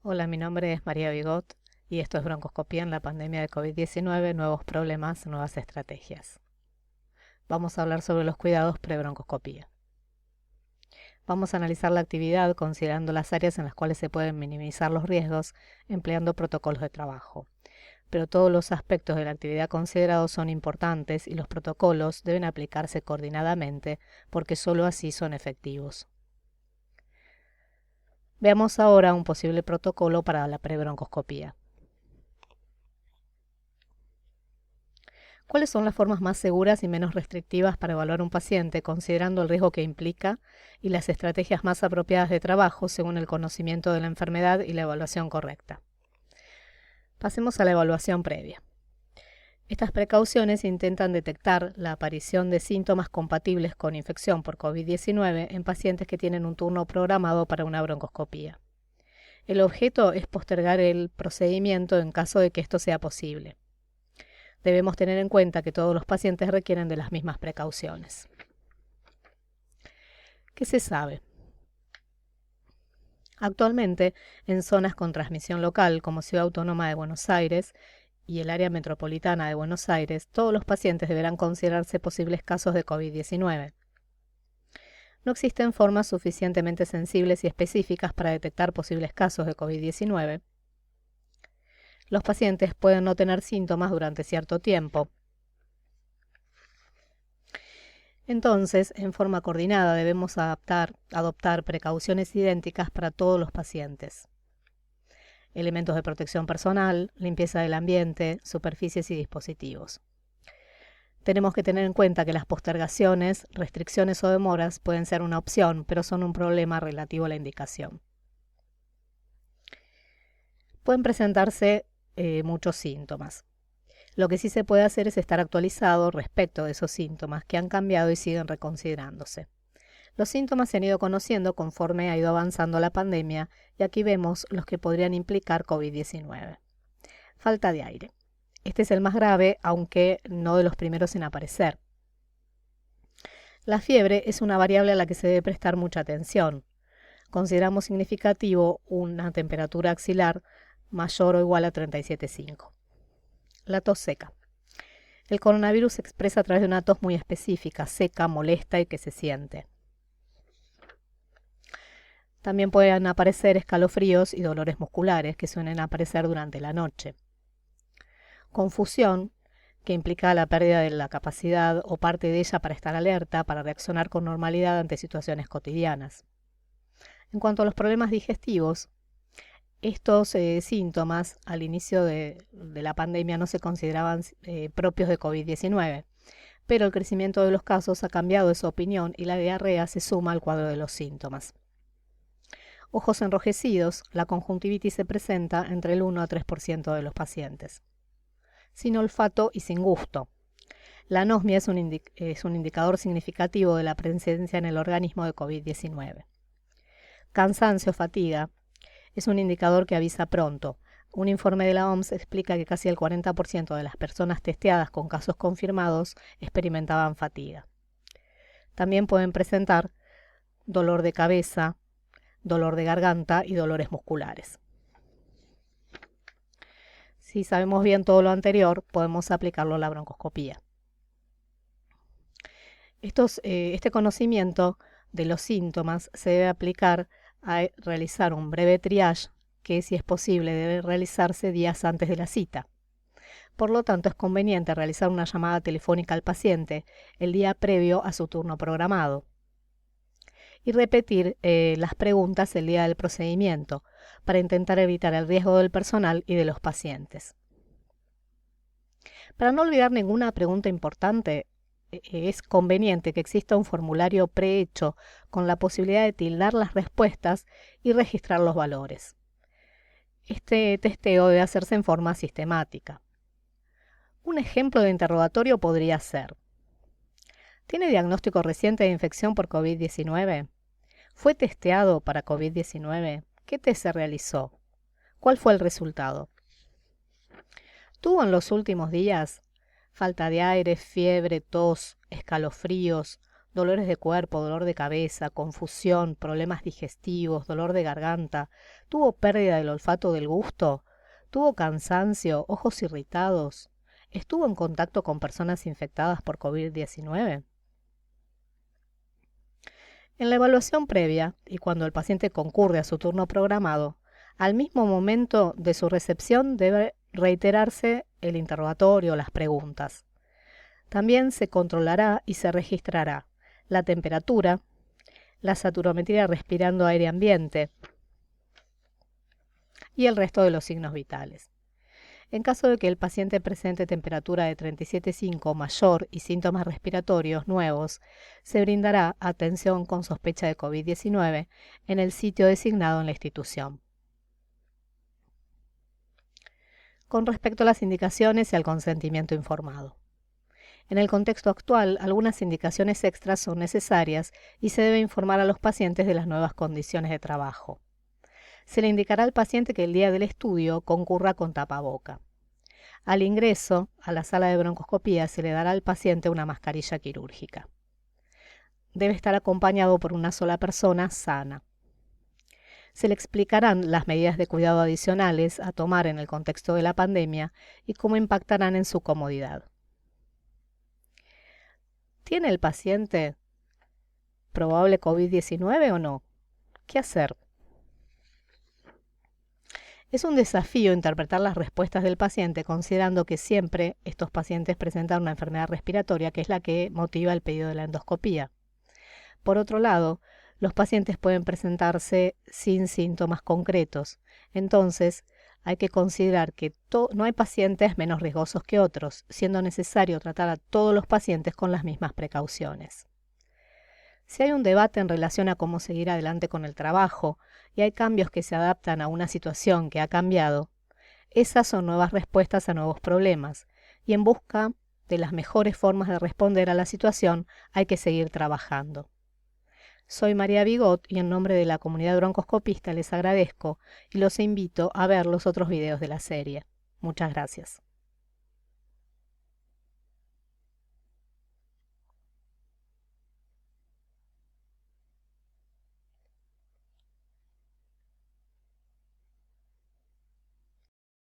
Hola, mi nombre es María Bigot y esto es Broncoscopía en la pandemia de COVID-19, nuevos problemas, nuevas estrategias. Vamos a hablar sobre los cuidados pre-broncoscopía. Vamos a analizar la actividad considerando las áreas en las cuales se pueden minimizar los riesgos empleando protocolos de trabajo. Pero todos los aspectos de la actividad considerados son importantes y los protocolos deben aplicarse coordinadamente porque sólo así son efectivos. Veamos ahora un posible protocolo para la prebroncoscopía. ¿Cuáles son las formas más seguras y menos restrictivas para evaluar un paciente, considerando el riesgo que implica y las estrategias más apropiadas de trabajo según el conocimiento de la enfermedad y la evaluación correcta? Pasemos a la evaluación previa. Estas precauciones intentan detectar la aparición de síntomas compatibles con infección por COVID-19 en pacientes que tienen un turno programado para una broncoscopía. El objeto es postergar el procedimiento en caso de que esto sea posible. Debemos tener en cuenta que todos los pacientes requieren de las mismas precauciones. ¿Qué se sabe? Actualmente, en zonas con transmisión local, como Ciudad Autónoma de Buenos Aires y el área metropolitana de Buenos Aires, todos los pacientes deberán considerarse posibles casos de COVID-19. No existen formas suficientemente sensibles y específicas para detectar posibles casos de COVID-19. Los pacientes pueden no tener síntomas durante cierto tiempo. Entonces, en forma coordinada debemos adoptar precauciones idénticas para todos los pacientes. Elementos de protección personal, limpieza del ambiente, superficies y dispositivos. Tenemos que tener en cuenta que las postergaciones, restricciones o demoras pueden ser una opción, pero son un problema relativo a la indicación. Pueden presentarse muchos síntomas. Lo que sí se puede hacer es estar actualizado respecto de esos síntomas que han cambiado y siguen reconsiderándose. Los síntomas se han ido conociendo conforme ha ido avanzando la pandemia y aquí vemos los que podrían implicar COVID-19. Falta de aire. Este es el más grave, aunque no de los primeros en aparecer. La fiebre es una variable a la que se debe prestar mucha atención. Consideramos significativo una temperatura axilar mayor o igual a 37,5. La tos seca. El coronavirus se expresa a través de una tos muy específica, seca, molesta y que se siente. También pueden aparecer escalofríos y dolores musculares que suelen aparecer durante la noche. Confusión, que implica la pérdida de la capacidad o parte de ella para estar alerta, para reaccionar con normalidad ante situaciones cotidianas. En cuanto a los problemas digestivos, estos síntomas al inicio de la pandemia no se consideraban propios de COVID-19, pero el crecimiento de los casos ha cambiado esa opinión y la diarrea se suma al cuadro de los síntomas. Ojos enrojecidos, la conjuntivitis se presenta entre el 1 a 3% de los pacientes. Sin olfato y sin gusto. La anosmia es un indicador significativo de la presencia en el organismo de COVID-19. Cansancio, fatiga, es un indicador que avisa pronto. Un informe de la OMS explica que casi el 40% de las personas testeadas con casos confirmados experimentaban fatiga. También pueden presentar dolor de cabeza, dolor de garganta y dolores musculares. Si sabemos bien todo lo anterior, podemos aplicarlo a la broncoscopía. Este conocimiento de los síntomas se debe aplicar a realizar un breve triage que, si es posible, debe realizarse días antes de la cita. Por lo tanto, es conveniente realizar una llamada telefónica al paciente el día previo a su turno programado y repetir las preguntas el día del procedimiento para intentar evitar el riesgo del personal y de los pacientes. Para no olvidar ninguna pregunta importante, es conveniente que exista un formulario prehecho con la posibilidad de tildar las respuestas y registrar los valores. Este testeo debe hacerse en forma sistemática. Un ejemplo de interrogatorio podría ser: ¿tiene diagnóstico reciente de infección por COVID-19? ¿Fue testeado para COVID-19? ¿Qué test se realizó? ¿Cuál fue el resultado? ¿Tuvo en los últimos días falta de aire, fiebre, tos, escalofríos, dolores de cuerpo, dolor de cabeza, confusión, problemas digestivos, dolor de garganta, tuvo pérdida del olfato o del gusto, tuvo cansancio, ojos irritados, estuvo en contacto con personas infectadas por COVID-19. En la evaluación previa y cuando el paciente concurre a su turno programado, al mismo momento de su recepción debe reiterarse el interrogatorio o las preguntas. También se controlará y se registrará la temperatura, la saturometría respirando aire ambiente y el resto de los signos vitales. En caso de que el paciente presente temperatura de 37,5 o mayor y síntomas respiratorios nuevos, se brindará atención con sospecha de COVID-19 en el sitio designado en la institución. Con respecto a las indicaciones y al consentimiento informado. En el contexto actual, algunas indicaciones extras son necesarias y se debe informar a los pacientes de las nuevas condiciones de trabajo. Se le indicará al paciente que el día del estudio concurra con tapaboca. Al ingreso a la sala de broncoscopía se le dará al paciente una mascarilla quirúrgica. Debe estar acompañado por una sola persona sana. Se le explicarán las medidas de cuidado adicionales a tomar en el contexto de la pandemia y cómo impactarán en su comodidad. ¿Tiene el paciente probable COVID-19 o no? ¿Qué hacer? Es un desafío interpretar las respuestas del paciente considerando que siempre estos pacientes presentan una enfermedad respiratoria que es la que motiva el pedido de la endoscopía. Por otro lado, los pacientes pueden presentarse sin síntomas concretos. Entonces, hay que considerar que no hay pacientes menos riesgosos que otros, siendo necesario tratar a todos los pacientes con las mismas precauciones. Si hay un debate en relación a cómo seguir adelante con el trabajo y hay cambios que se adaptan a una situación que ha cambiado, esas son nuevas respuestas a nuevos problemas y en busca de las mejores formas de responder a la situación hay que seguir trabajando. Soy María Bigot y en nombre de la comunidad broncoscopista les agradezco y los invito a ver los otros videos de la serie. Muchas gracias.